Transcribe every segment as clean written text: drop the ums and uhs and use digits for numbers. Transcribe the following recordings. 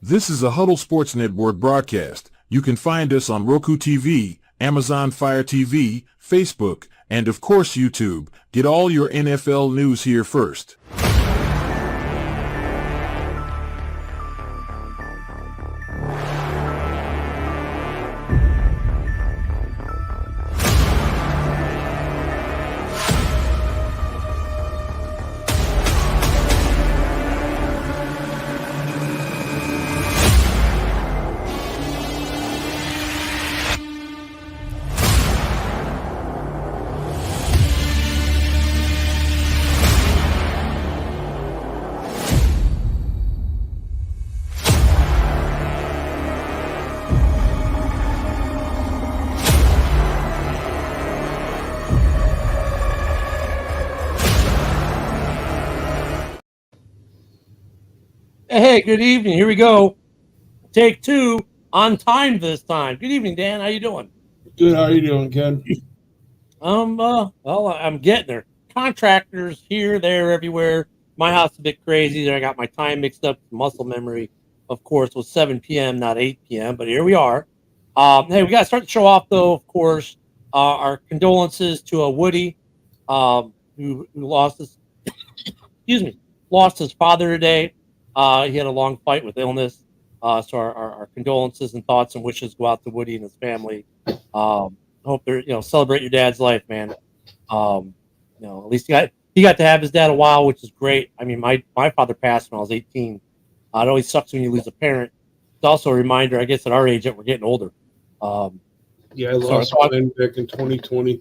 This is a Huddle Sports Network broadcast. You can find us on Roku TV, Amazon Fire TV, Facebook, and of course YouTube. Get all your NFL news here first. Hey, good evening. Here we go. Take two on time this time. Good evening, Dan. How you doing? Good. How are you doing, Ken? Well, I'm getting there. Contractors here, there, everywhere. My house is a bit crazy. There, I got my time mixed up. Muscle memory, of course, was 7 p.m., not 8 p.m. But here we are. Hey, we got to start the show off, though. Of course, our condolences to Woody, who lost his, excuse me, lost his father today. He had a long fight with illness. So our condolences and thoughts and wishes go out to Woody and his family. Hope they're celebrate your dad's life, man. At least he got to have his dad a while, which is great. I mean, my father passed when I was 18. It always sucks when you lose a parent. It's also a reminder, I guess, at our age that we're getting older. I lost mine back in 2020.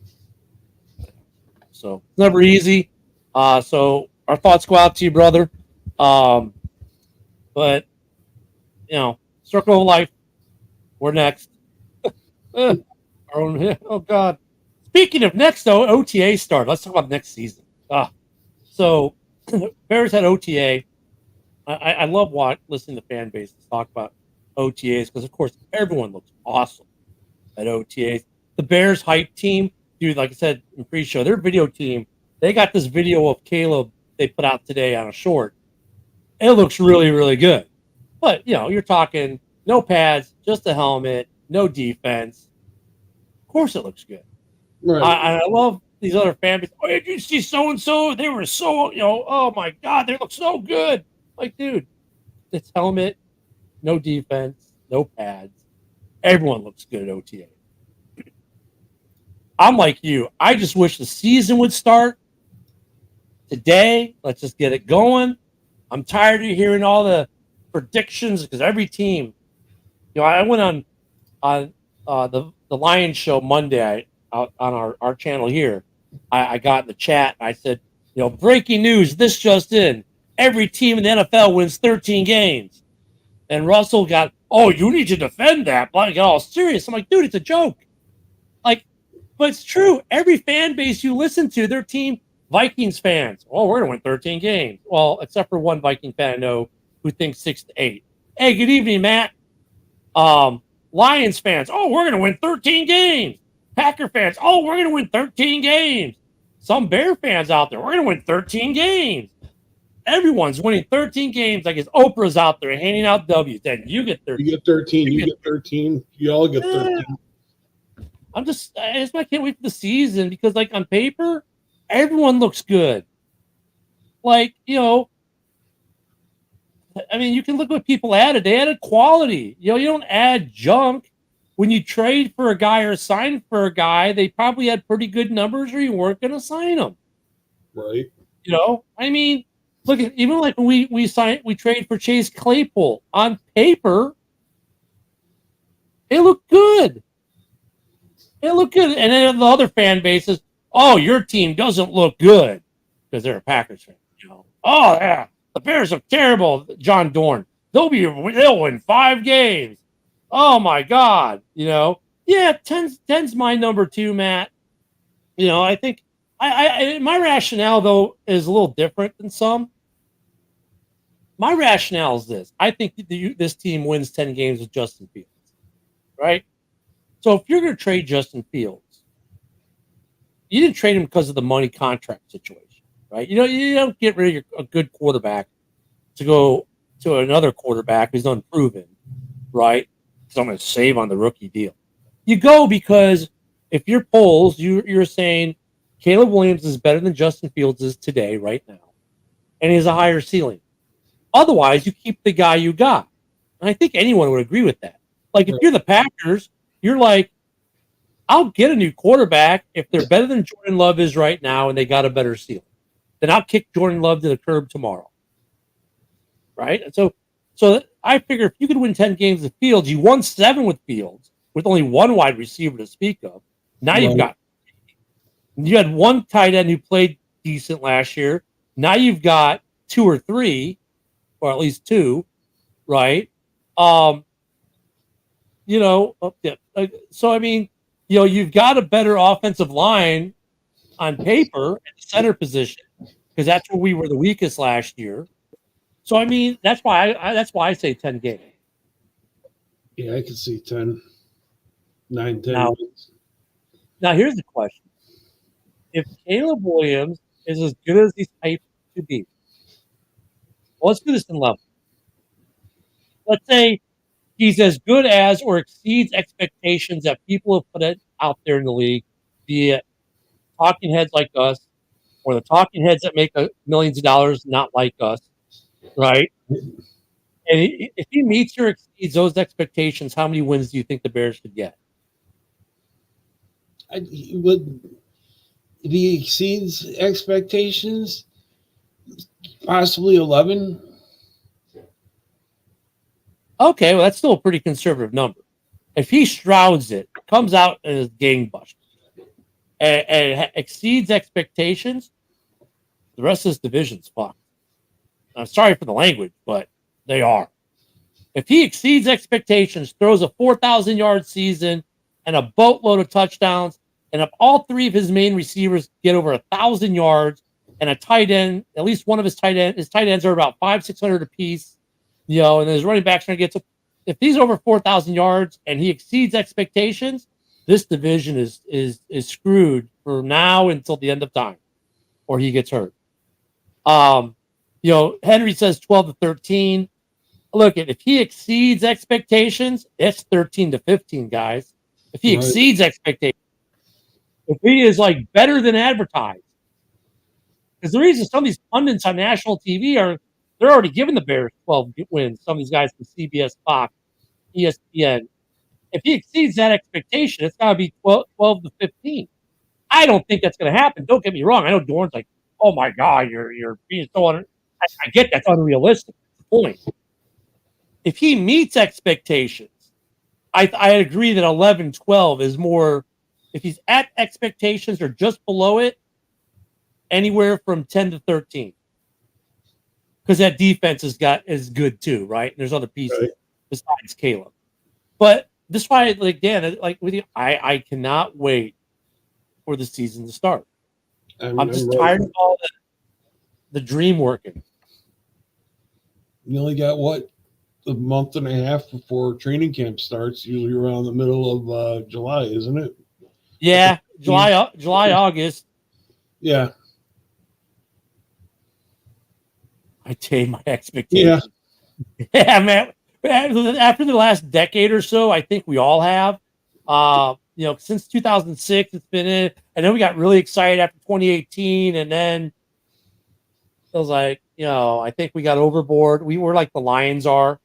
So it's never easy. So our thoughts go out to you, brother. But circle of life. We're next. Oh God. Speaking of next, though, OTA started. Let's talk about next season. So Bears had OTA. I love listening to fan bases talk about OTAs because, of course, everyone looks awesome at OTAs. The Bears hype team, dude, like I said in pre-show, their video team, they got this video of Caleb they put out today on a short. It looks really, really good. But, you're talking no pads, just a helmet, no defense. Of course it looks good. Right. I love these other fan bases. Oh, did you see so-and-so? They were so, oh, my God, they look so good. Like, dude, it's helmet, no defense, no pads. Everyone looks good at OTA. I'm like you. I just wish the season would start today. Let's just get it going. I'm tired of hearing all the predictions because every team, I went on the Lions show Monday out on our channel here. I got in the chat and I said, breaking news, this just in. Every team in the NFL wins 13 games. And Russell got, oh, you need to defend that. But I got all serious. I'm like, dude, it's a joke. But it's true. Every fan base you listen to, their team, Vikings fans, oh, we're going to win 13 games. Well, except for one Viking fan I know who thinks 6 to 8. Hey, good evening, Matt. Lions fans, oh, we're going to win 13 games. Packer fans, oh, we're going to win 13 games. Some Bear fans out there, we're going to win 13 games. Everyone's winning 13 games. I guess Oprah's out there handing out W's. Then you get 13. You get 13. You get 13. You all get 13. I can't wait for the season because, like, on paper, everyone looks good. Like, you can look what people added. They added quality. You don't add junk. When you trade for a guy or sign for a guy, they probably had pretty good numbers or you weren't going to sign them. Right. Look at even like when we trade for Chase Claypool. On paper, it looked good. And then the other fan bases, oh, your team doesn't look good because they're a Packers fan. Oh yeah, the Bears look terrible. John Dorn, they'll win 5 games. Oh my God, yeah, 10's my number 2, Matt. I think my rationale though is a little different than some. My rationale is this: I think this team wins 10 games with Justin Fields, right? So if you're going to trade Justin Fields, you didn't trade him because of the money contract situation, right? You don't get rid of a good quarterback to to another quarterback who's unproven, right? Because I'm going to save on the rookie deal. You go because if your polls, you're saying Caleb Williams is better than Justin Fields is today, right now, and he has a higher ceiling. Otherwise, you keep the guy you got. And I think anyone would agree with that. Like, if you're the Packers, you're like, I'll get a new quarterback if they're better than Jordan Love is right now and they got a better ceiling. Then I'll kick Jordan Love to the curb tomorrow. Right? And so I figure if you could win 10 games with Fields, you won 7 with Fields with only one wide receiver to speak of. Now you had one tight end who played decent last year. Now you've got 2 or 3, or at least 2, right? So I mean, you've got a better offensive line on paper at the center position because that's where we were the weakest last year. So I mean, that's why I say 10 games. Yeah, I can see 10, 9, 10. Now here's the question: if Caleb Williams is as good as he's hyped to be, well, let's do this in level. Let's say he's as good as or exceeds expectations that people have put it out there in the league, be it talking heads like us or the talking heads that make millions of dollars not like us, right? And if he meets or exceeds those expectations, how many wins do you think the Bears could get? If he exceeds expectations, possibly 11. Okay, well, that's still a pretty conservative number. If he shrouds it, comes out as gangbusters, and exceeds expectations, the rest of this division's fucked. I'm sorry for the language, but they are. If he exceeds expectations, throws a 4,000-yard season and a boatload of touchdowns, and if all 3 of his main receivers get over 1,000 yards, and a tight end, at least one of his tight ends are about 500-600 apiece, and his running backs trying to get to. If he's over 4,000 yards and he exceeds expectations, this division is screwed from now until the end of time, or he gets hurt. Henry says 12 to 13. Look, if he exceeds expectations, it's 13 to 15, guys. If he exceeds expectations, if he is like better than advertised, because the reason some of these pundits on national TV they're already giving the Bears 12 wins. Some of these guys from CBS, Fox, ESPN. If he exceeds that expectation, it's got to be 12 to 15. I don't think that's going to happen. Don't get me wrong. I know Dorn's like, oh my God, you're being so I get that's unrealistic. That's the point. If he meets expectations, I agree that 11, 12 is more. If he's at expectations or just below it, anywhere from 10 to 13. Because that defense is good too, right? And there's other pieces besides Caleb. But this is why, like Dan, like with you, I cannot wait for the season to start. I'm just tired of all the dream working. You only got a month and a half before training camp starts, usually around the middle of July, isn't it? Yeah, July, August. Yeah. I tame my expectations. Yeah, man. After the last decade or so, I think we all have. Since 2006, it's been in. And then we got really excited after 2018, and then it was like, I think we got overboard. We were like the Lions are.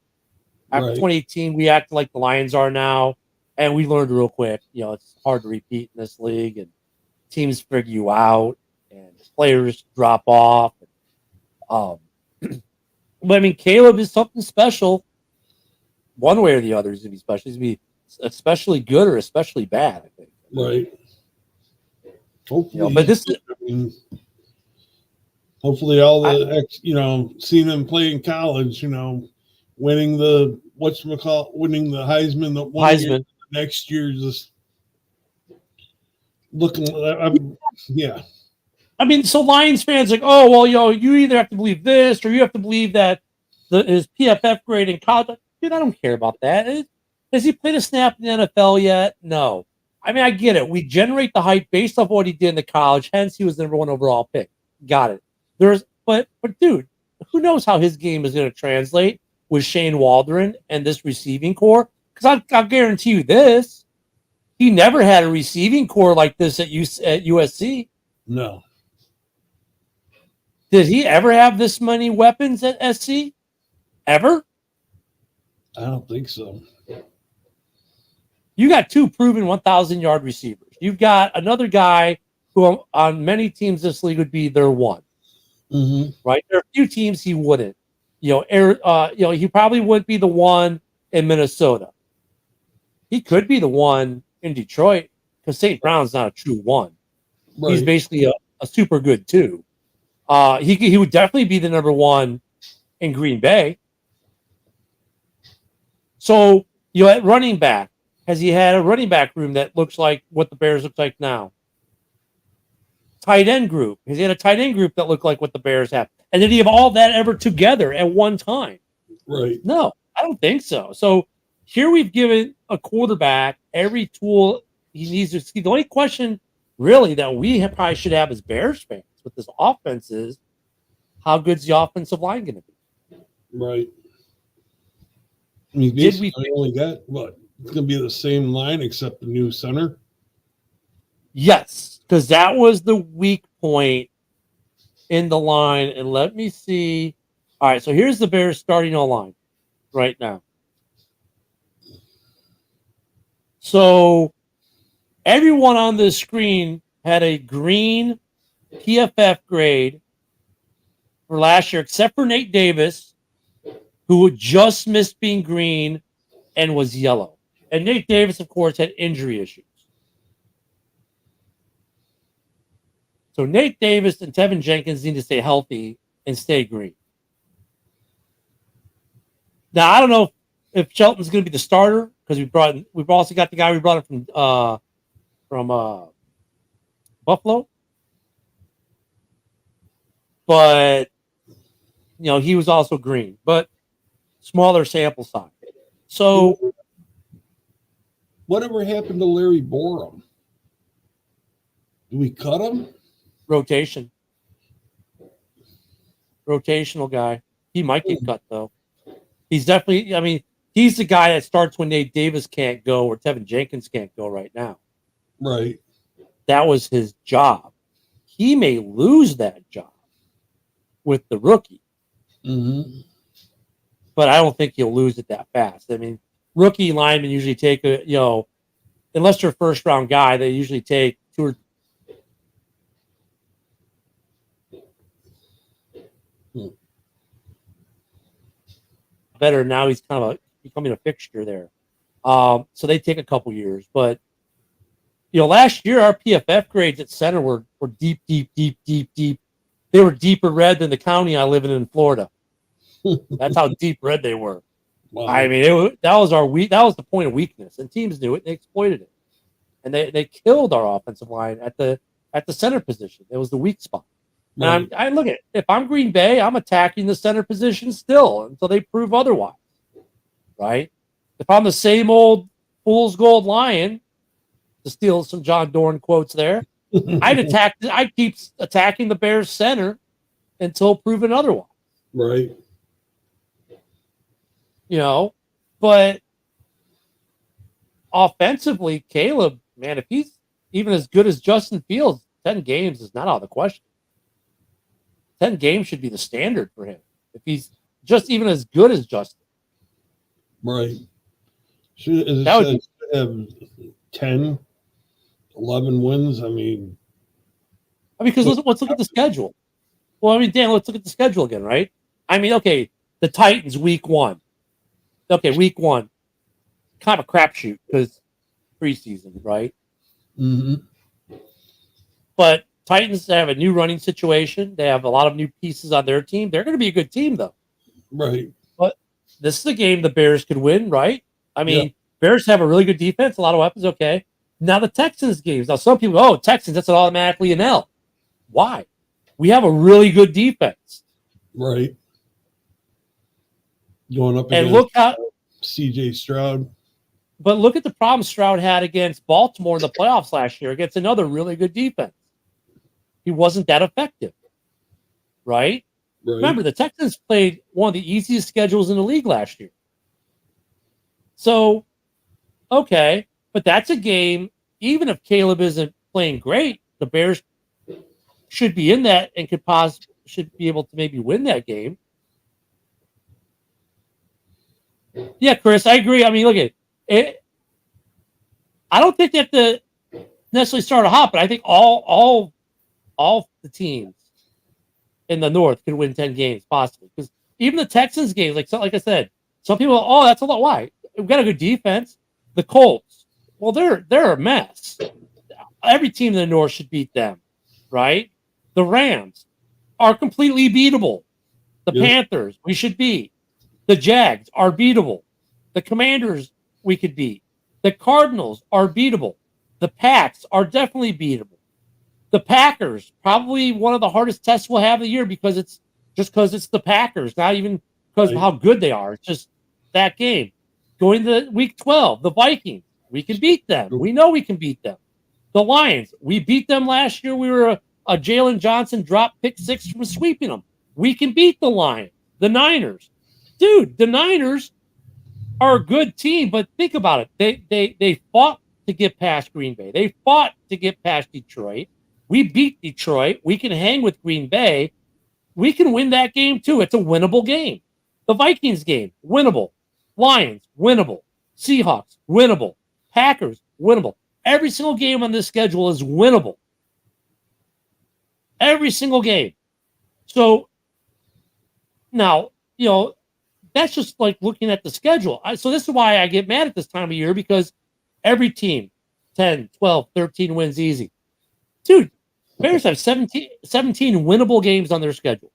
After 2018, we acted like the Lions are now, and we learned real quick. It's hard to repeat in this league, and teams figure you out, and players drop off. But I mean, Caleb is something special. One way or the other, he's gonna be special. He's gonna be especially good or especially bad, I think. Right. Hopefully, but this hopefully all the seeing him play in college, winning the winning the Heisman Heisman next year, just looking. Yeah. I mean, so Lions fans like, oh well, you either have to believe this or you have to believe that his PFF grade in college. Dude, I don't care about that. Has he played a snap in the NFL yet? No. I mean, I get it. We generate the hype based off what he did in the college. Hence, he was the number 1 overall pick. Got it. But dude, who knows how his game is going to translate? with Shane Waldron and this receiving core. Because I'll guarantee you this. He never had a receiving core like this at USC. No. Did he ever have this many weapons at SC? Ever? I don't think so. You got 2 proven 1,000-yard receivers. You've got another guy who on many teams this league would be their one. Mm-hmm. Right? There are a few teams he wouldn't. He probably wouldn't be the one in Minnesota. He could be the one in Detroit because St. Brown's not a true one. Right. He's basically a super good 2. He would definitely be the number 1 in Green Bay. So, at running back, has he had a running back room that looks like what the Bears look like now? Tight end group. Has he had a tight end group that looked like what the Bears have? And did he have all that ever together at one time? Right. No, I don't think so. So here we've given a quarterback every tool he needs to see. The only question really that we probably should have as Bears fans with this offense is how good's the offensive line going to be? Right. I mean, basically, only got what? It's going to be the same line except the new center. Yes, because that was the weak point in the line. And let me see. All right, so here's the Bears starting line right now. So everyone on this screen had a green PFF grade for last year, except for Nate Davis, who just missed being green and was yellow. And Nate Davis, of course, had injury issues. So Nate Davis and Tevin Jenkins need to stay healthy and stay green. Now, I don't know if Shelton's going to be the starter because we've also got the guy we brought in from Buffalo. But, he was also green, but smaller sample size. So, whatever happened to Larry Borum? Do we cut him? Rotational guy. He might get cut, though. He's definitely, he's the guy that starts when Nate Davis can't go or Tevin Jenkins can't go right now. Right. That was his job. He may lose that job with the rookie. Mm-hmm. But I don't think he'll lose it that fast. Rookie linemen usually take unless they're a first round guy, they usually take 2 or better. Now he's kind of becoming a fixture there. So they take a couple years. But, last year our PFF grades at center were deep, deep, deep, deep, deep. They were deeper red than the county I live in Florida. That's how deep red they were. Wow. That was the point of weakness, and teams knew it. And they exploited it, and they killed our offensive line at the center position. It was the weak spot. Right. And I look at if I'm Green Bay, I'm attacking the center position still until they prove otherwise. Right? If I'm the same old fool's gold lion, to steal some John Dorn quotes there, I'd keep attacking the Bears center until proven otherwise. Right. But offensively, Caleb, man, if he's even as good as Justin Fields, 10 games is not out of the question. 10 games should be the standard for him. If he's just even as good as Justin. Right. Should have 10, 11 wins. Because let's look at the schedule. Well, Dan, let's look at the schedule again, right? Okay, the Titans week 1. Okay, week 1. Kind of a crapshoot because preseason, right? Mm-hmm. But Titans have a new running situation. They have a lot of new pieces on their team. They're going to be a good team, though. Right. But this is a game the Bears could win, right? Bears have a really good defense, a lot of weapons, okay. Now the Texans games. Now some people, Texans, that's automatically an L. Why? We have a really good defense. Right. Going up and against look how CJ Stroud. But look at the problem Stroud had against Baltimore in the playoffs last year against another really good defense. He wasn't that effective, right? Right. Remember, the Texans played one of the easiest schedules in the league last year. So, okay, but that's a game. Even if Caleb isn't playing great, the Bears should be in that and should be able to maybe win that game. Yeah, Chris, I agree. I mean, look at it. I don't think they have to necessarily start hot, but I think all the teams in the North could win 10 games possibly. Because even the Texans games, like I said, some people, oh, that's a lot. Why? We've got a good defense. The Colts, well, they're a mess. Every team in the North should beat them, right? The Rams are completely beatable. The Panthers, we should beat. The Jags are beatable. The Commanders, we could beat. The Cardinals are beatable. The Pats are definitely beatable. The Packers, probably one of the hardest tests we'll have of the year because it's the Packers, not even because of how good they are. It's just that game. Going to week 12, the Vikings, we can beat them. We know we can beat them. The Lions, we beat them last year. We were a Jalen Johnson drop pick 6 from sweeping them. We can beat the Lions. The Niners. Dude, the Niners are a good team, but think about it. They fought to get past Green Bay. They fought to get past Detroit. We beat Detroit. We can hang with Green Bay. We can win that game too. It's a winnable game. The Vikings game, winnable. Lions, winnable. Seahawks, winnable. Packers, winnable. Every single game on this schedule is winnable. Every single game. So now, that's just like looking at the schedule. So this is why I get mad at this time of year, because every team, 10, 12, 13 wins easy. Dude, Bears have 17 winnable games on their schedule,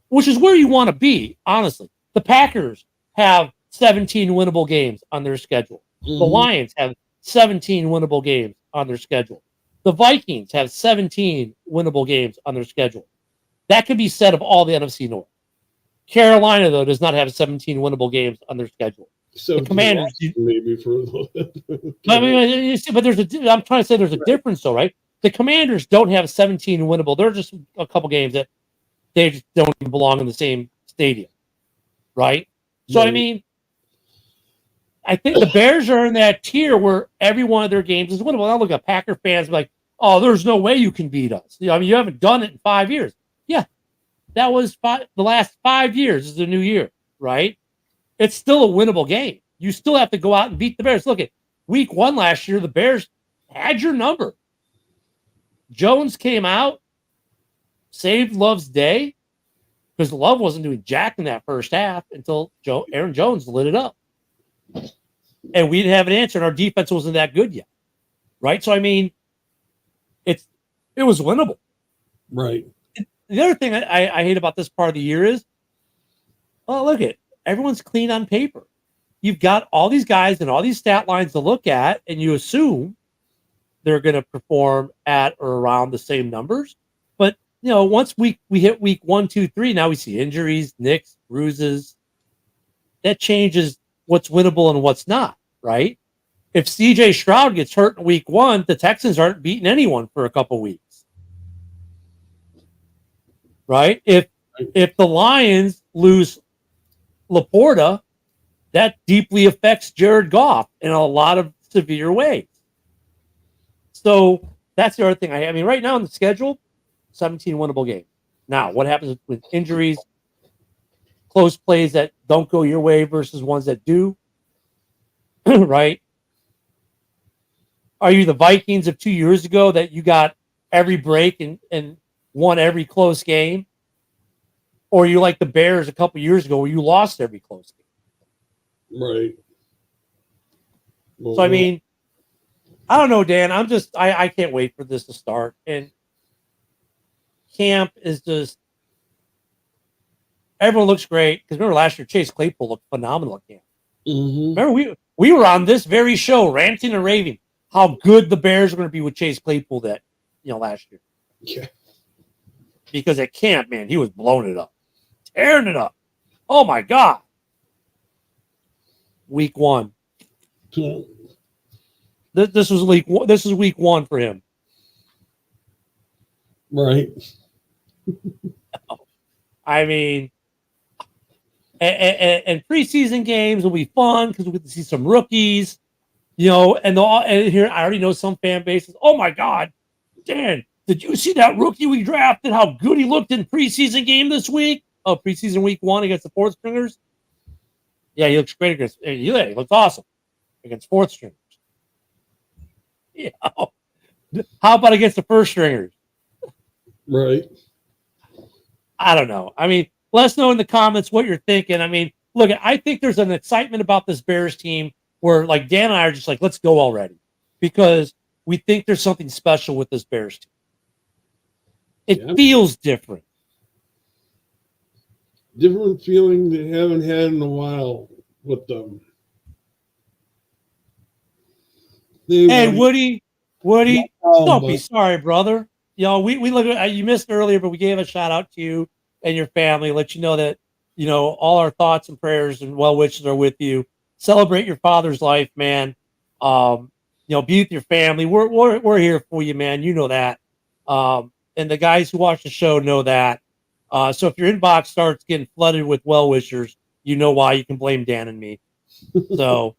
which is where you want to be, honestly. The Packers have 17 winnable games on their schedule. Mm-hmm. The Lions have 17 winnable games on their schedule. The Vikings have 17 winnable games on their schedule. That could be said of all the NFC North. Carolina, though, does not have 17 winnable games on their schedule. So the Commanders, maybe for a little bit. but I'm trying to say there's a difference, though, right? The Commanders don't have 17 winnable. They're just a couple games that they just don't even belong in the same stadium, right? So, I mean, I think the Bears are in that tier where every one of their games is winnable. Now look at Packer fans like, oh, there's no way you can beat us. I mean, you haven't done it in 5 years. Yeah, that was the last 5 years is the new year, right? It's still a winnable game. You still have to go out and beat the Bears. Look at week 1 last year. The Bears had your number. Jones came out, saved Love's day, because Love wasn't doing jack in that first half until Aaron Jones lit it up. And we didn't have an answer, and our defense wasn't that good yet. Right? So, I mean, it was winnable. Right. The other thing I hate about this part of the year is, well, look at everyone's clean on paper. You've got all these guys and all these stat lines to look at, and you assume they're going to perform at or around the same numbers. But, once we hit week 1, 2, 3, now we see injuries, nicks, bruises. That changes what's winnable and what's not, right? If CJ Stroud gets hurt in week 1, the Texans aren't beating anyone for a couple weeks. Right? If the Lions lose Laporta, that deeply affects Jared Goff in a lot of severe ways. So that's the other thing. I mean, right now on the schedule, 17 winnable games. Now, what happens with injuries, close plays that don't go your way versus ones that do? Right? Are you the Vikings of 2 years ago that you got every break and won every close game? Or are you like the Bears a couple years ago where you lost every close game? Right. Well, so, I mean, I don't know, Dan. I can't wait for this to start. And camp is just, everyone looks great. Because remember last year, Chase Claypool looked phenomenal at camp. Mm-hmm. Remember, we were on this very show, ranting and raving, how good the Bears are going to be with Chase Claypool last year. Yeah. Because at camp, man, he was blowing it up. Tearing it up. Oh, my God. Week 1. Yeah. This is week 1 for him. Right. I mean, and preseason games will be fun because we get to see some rookies, and here I already know some fan bases. Oh my God, Dan, did you see that rookie we drafted? How good he looked in preseason game this week? Oh, preseason week 1 against the fourth stringers. Yeah, he looks great against. He looks awesome against fourth stringers. Yeah. How about against the first stringers? Right. I don't know. I mean, let us know in the comments what you're thinking. I mean, look, I think there's an excitement about this Bears team where, like, Dan and I are just like, let's go already, because we think there's something special with this Bears team. It feels different. Different feeling they haven't had in a while with them. Hey, Woody, don't be sorry, brother. We look at you missed earlier, but we gave a shout out to you and your family. Let you know that all our thoughts and prayers and well wishes are with you. Celebrate your father's life, man. Be with your family. We're here for you, man. You know that. And the guys who watch the show know that. So if your inbox starts getting flooded with well wishers, you know why. You can blame Dan and me. So,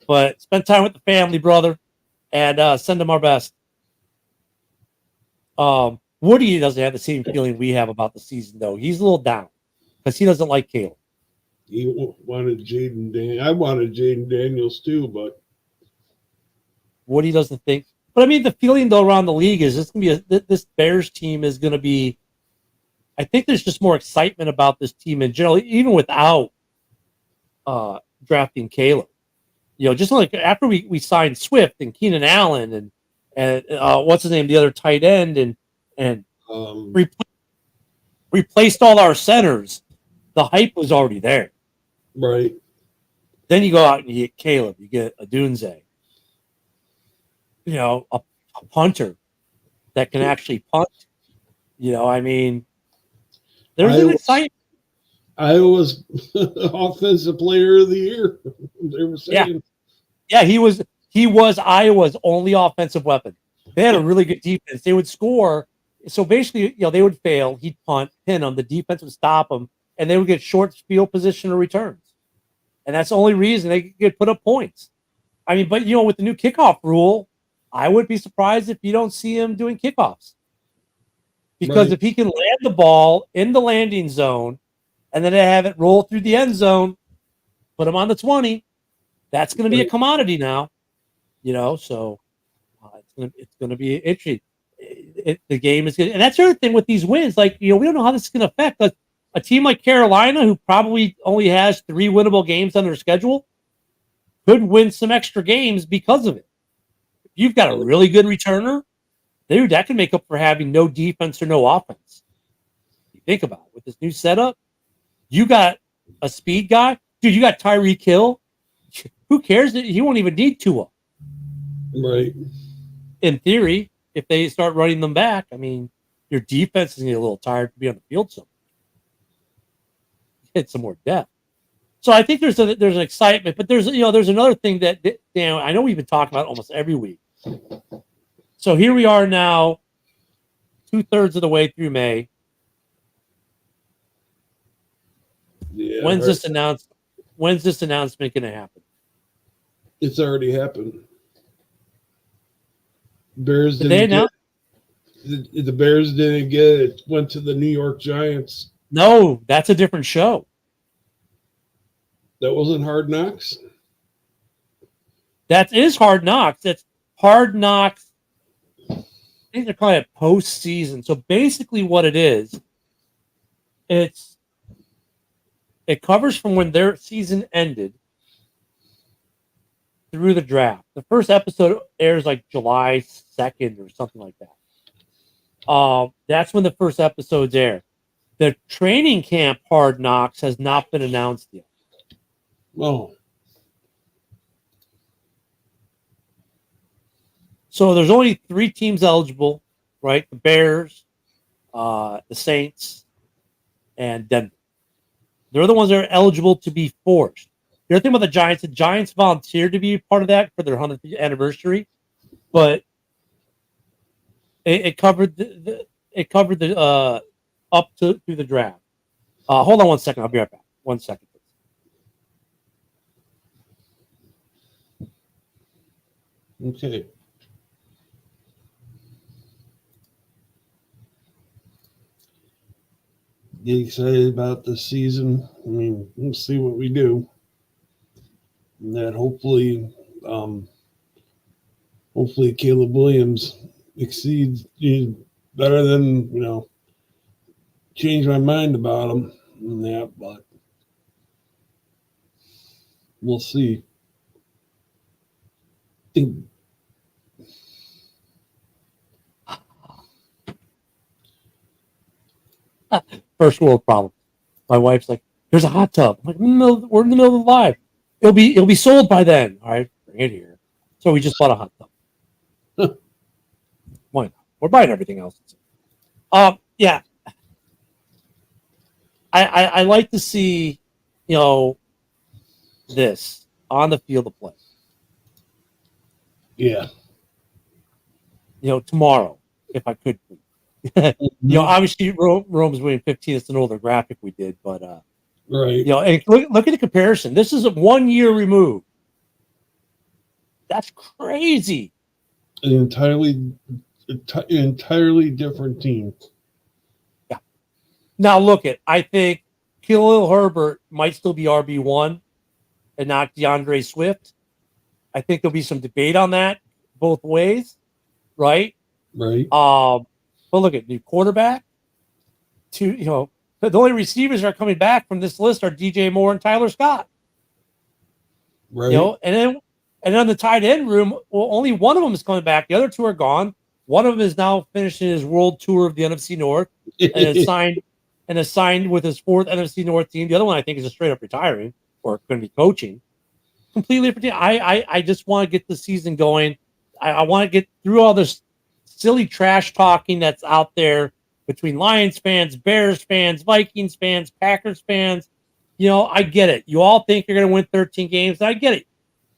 but spend time with the family, brother, and send them our best. Woody doesn't have the same feeling we have about the season, though. He's a little down because he doesn't like Caleb. He wanted Jaden Daniels. I wanted Jaden Daniels too, but Woody doesn't think. But I mean, the feeling though around the league is this Bears team is going to be. I think there's just more excitement about this team in general, even without drafting Caleb. Just like after we signed Swift and Keenan Allen and what's his name, the other tight end, and replaced all our centers, the hype was already there. Right. Then you go out and you get Caleb, you get a Dunze, a punter that can actually punt. I mean, there's an excitement. Iowa's offensive player of the year. They were saying. Yeah, he was Iowa's only offensive weapon. They had a really good defense. They would score. So basically, they would fail. He'd punt, pin them. The defense would stop them, and they would get short field position or returns. And that's the only reason they could put up points. I mean, but with the new kickoff rule, I would be surprised if you don't see him doing kickoffs. Because if he can land the ball in the landing zone and then have it roll through the end zone, put him on the 20, that's going to be a commodity now. So it's going to be interesting. The game is good. And that's the other thing with these wins. Like, we don't know how this is going to affect us. A team like Carolina, who probably only has 3 winnable games on their schedule, could win some extra games because of it. If you've got a really good returner, dude, that can make up for having no defense or no offense. You think about it. With this new setup, you got a speed guy. Dude, you got Tyreek Hill. Who cares? He won't even need Tua. Right. In theory, if they start running them back, I mean, your defense is going to get a little tired to be on the field so much. Get some more depth. So I think there's an excitement, but there's another thing that I know we've been talking about almost every week. So here we are now, 2/3 of the way through May. Yeah. When's this announcement going to happen? It's already happened. Bears Did they announce? The Bears didn't get it. Went to the New York Giants. No, that's a different show. That wasn't Hard Knocks? That is Hard Knocks. That's Hard Knocks. I think they're calling it postseason. So basically what it is, it covers from when their season ended through the draft. The first episode airs like July 2nd or something like that. That's when the first episodes air. The training camp Hard Knocks has not been announced yet. Oh. So there's only 3 teams eligible, right? The Bears, the Saints, and Denver. They're the ones that are eligible to be forced. The other thing about the Giants volunteered to be part of that for their 100th anniversary, but it covered the up to through the draft. Hold on 1 second. I'll be right back. 1 second. Okay. Get excited about this season. I mean, we'll see what we do. And that hopefully Caleb Williams exceeds better than, change my mind about him and that, but we'll see. I think First world problem. My wife's like, "There's a hot tub." I'm like, "We're in the middle of the live. It'll be sold by then." All right, bring it here. So we just bought a hot tub. Why not? We're buying everything else. Yeah. I like to see, this on the field of play. Yeah. Tomorrow, if I could, please. Obviously, Rome's winning 15. It's an older graphic we did, but Right. and look at the comparison. This is 1 year removed. That's crazy. An entirely different team. Yeah. Now look I think Khalil Herbert might still be RB1 and not DeAndre Swift. I think there'll be some debate on that both ways, right? Right. But look at new quarterback. The only receivers that are coming back from this list are DJ Moore and Tyler Scott. Right. And then on the tight end room, well, only one of them is coming back. The other two are gone. One of them is now finishing his world tour of the NFC North and is signed with his fourth NFC North team. The other one I think is just straight up retiring or going to be coaching. Completely different team. I just want to get the season going. I want to get through all this silly trash talking that's out there between Lions fans, Bears fans, Vikings fans, Packers fans. I get it. You all think you're going to win 13 games. I get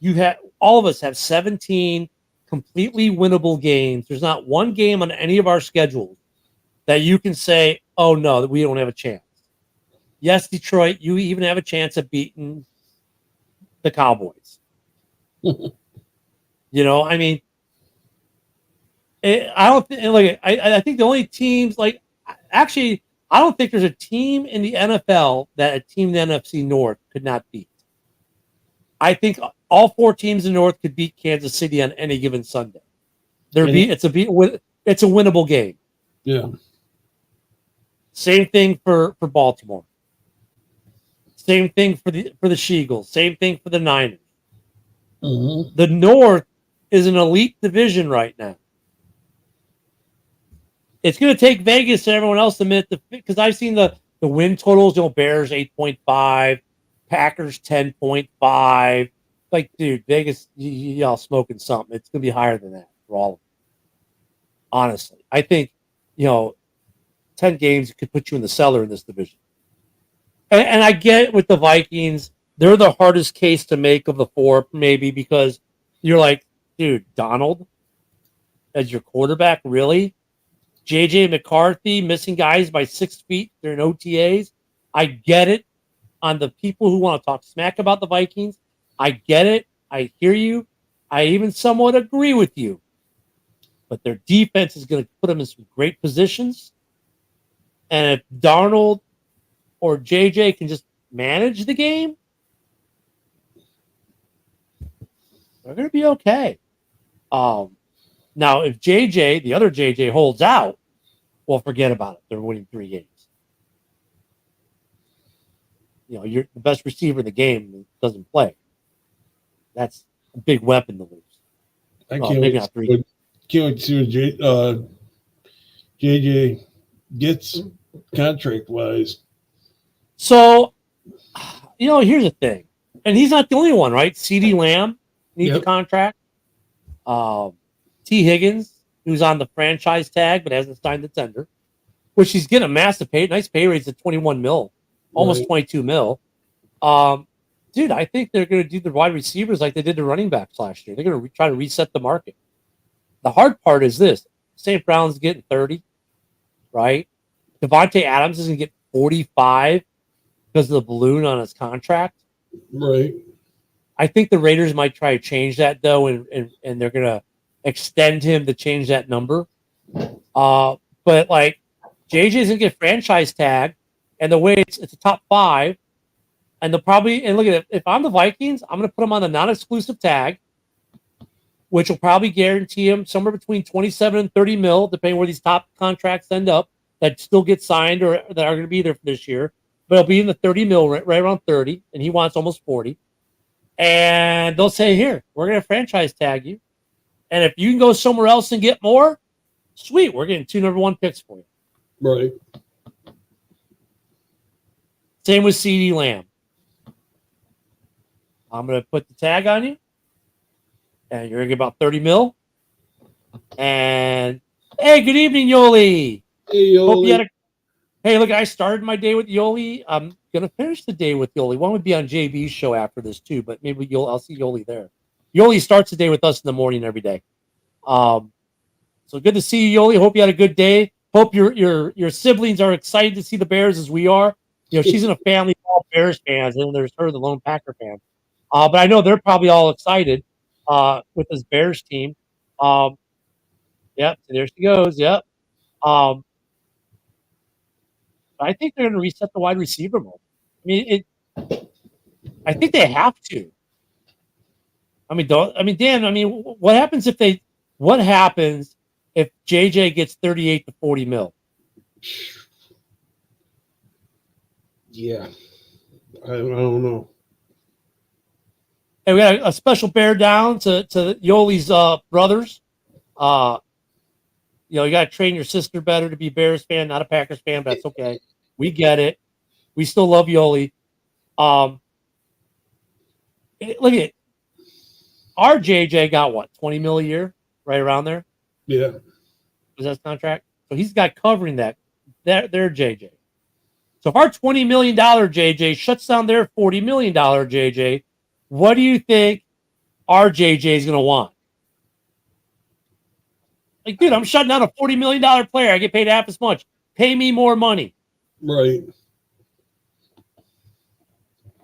it. All of us have 17 completely winnable games. There's not one game on any of our schedules that you can say, "Oh no, we don't have a chance." Yes, Detroit, you even have a chance of beating the Cowboys. I mean, I don't think. Like, I think the only teams actually, I don't think there's a team in the NFL that a team in the NFC North could not beat. I think all four teams in the North could beat Kansas City on any given Sunday. It's a winnable game. Yeah. Same thing for Baltimore. Same thing for the Sheagles. Same thing for the Niners. Mm-hmm. The North is an elite division right now. It's going to take Vegas and everyone else a minute because I've seen the win totals. Bears 8.5, Packers 10.5. Like, dude, Vegas, y'all smoking something. It's going to be higher than that for all of them. Honestly, I think 10 games could put you in the cellar in this division. And I get it with the Vikings. They're the hardest case to make of the four, maybe, because you're like, dude, Donald as your quarterback, really? JJ McCarthy missing guys by 6 feet during OTAs. I get it. On the people who want to talk smack about the Vikings, I get it. I hear you. I even somewhat agree with you. But their defense is going to put them in some great positions. And if Darnold or JJ can just manage the game, they're going to be okay. Now, if the other JJ, holds out, well, forget about it. They're winning 3 games. You're the best receiver in the game doesn't play. That's a big weapon to lose. Maybe not 3 games. Can't wait to see what JJ gets contract-wise. So, here's the thing. And he's not the only one, right? CeeDee Lamb needs a contract. T. Higgins, who's on the franchise tag but hasn't signed the tender, which he's getting a massive nice pay raise at 21 mil, almost 22 mil. Dude, I think they're going to do the wide receivers like they did the running backs last year. They're going to try to reset the market. The hard part is this. St. Brown's getting 30, right? Devontae Adams is going to get 45. because of the balloon on his contract. Right. I think the Raiders might try to change that though, and they're gonna extend him to change that number. But like JJ's gonna get franchise tag, and the way it's a top 5, and they'll probably and look at it. If I'm the Vikings, I'm gonna put him on the non-exclusive tag, which will probably guarantee him somewhere between 27 and 30 mil, depending where these top contracts end up that still get signed or that are going to be there for this year. But it'll be in the 30 mil, right around 30, and he wants almost 40. And they'll say, here, we're going to franchise tag you. And if you can go somewhere else and get more, sweet, we're getting 2 number 1 picks for you. Right. Same with CD Lamb. I'm going to put the tag on you, and you're going to get about 30 mil. And, hey, good evening, Yoli. Hey, Hope you had Yoli. Hey, look, I started my day with Yoli. I'm going to finish the day with Yoli. One would be on JB's show after this, too, but maybe I'll see Yoli there. Yoli starts the day with us in the morning every day. So good to see you, Yoli. Hope you had a good day. Hope your siblings are excited to see the Bears as we are. You know, she's in a family of all Bears fans, and there's her, the lone Packer fan. But I know they're probably all excited with this Bears team. Yep, there she goes. Yep. I think they're going to reset the wide receiver mode. I think they have to. Dan, what happens if JJ gets 38 to 40 mil? Yeah. I don't know. And we got a special bear down to Yoli's brothers. You got to train your sister better to be a Bears fan, not a Packers fan, but that's okay. We get it. We still love Yoli. Look at it. Our JJ got what, 20 mil a year, right around there? Yeah. Was that his contract? So he's got covering their JJ. So if our $20 million JJ shuts down their $40 million JJ, what do you think our JJ is going to want? Like, dude, I'm shutting down a $40 million player. I get paid half as much. Pay me more money. Right.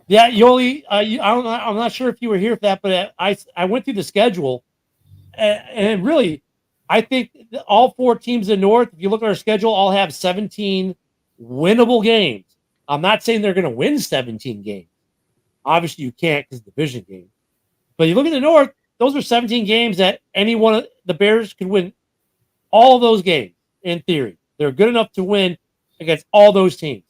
Yeah, Yoli, I'm not sure if you were here for that, but I went through the schedule, and really, I think all 4 teams in the North, if you look at our schedule, all have 17 winnable games. I'm not saying they're going to win 17 games. Obviously, you can't because it's a division game. But you look at the North, those are 17 games that any one of the Bears could win all of those games, in theory. They're good enough to win against all those teams.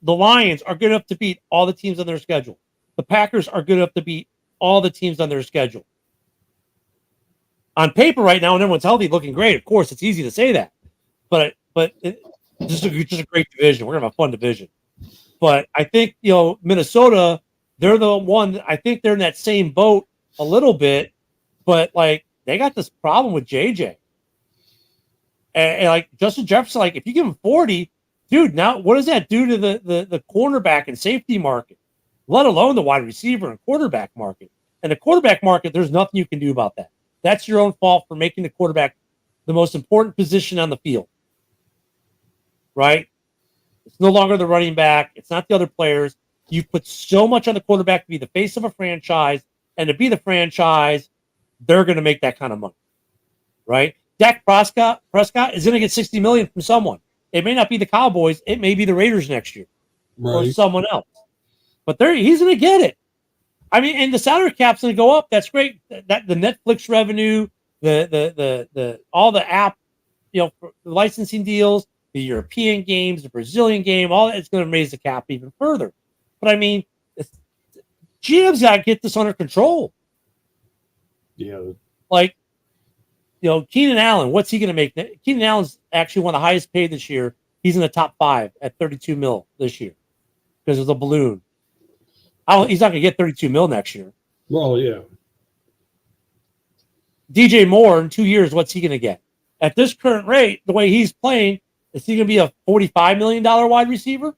The Lions are good enough to beat all the teams on their schedule. The Packers are good enough to beat all the teams on their schedule. On paper right now, when everyone's healthy, looking great, of course, it's easy to say that. But just a great division. We're going to have a fun division. But I think, Minnesota, they're the one, I think they're in that same boat a little bit. But, like, they got this problem with JJ. And like, Justin Jefferson, like, if you give him 40, dude, now what does that do to the cornerback and safety market, let alone the wide receiver and quarterback market? And the quarterback market, there's nothing you can do about that. That's your own fault for making the quarterback the most important position on the field, right? It's no longer the running back. It's not the other players. You've put so much on the quarterback to be the face of a franchise, and to be the franchise, they're going to make that kind of money, right? Dak Prescott is going to get $60 million from someone. It may not be the Cowboys. It may be the Raiders next year, or someone else. But he's going to get it. I mean, and the salary cap's going to go up. That's great. That the Netflix revenue, the all the app, the licensing deals, the European games, the Brazilian game, all that is going to raise the cap even further. But I mean, GM's got to get this under control. Yeah. Like, Keenan Allen, what's he going to make? Keenan Allen's actually one of the highest paid this year. He's in the top 5 at 32 mil this year because of the balloon. He's not going to get 32 mil next year. Well, yeah. DJ Moore in 2 years, what's he going to get? At this current rate, the way he's playing, is he going to be a $45 million wide receiver?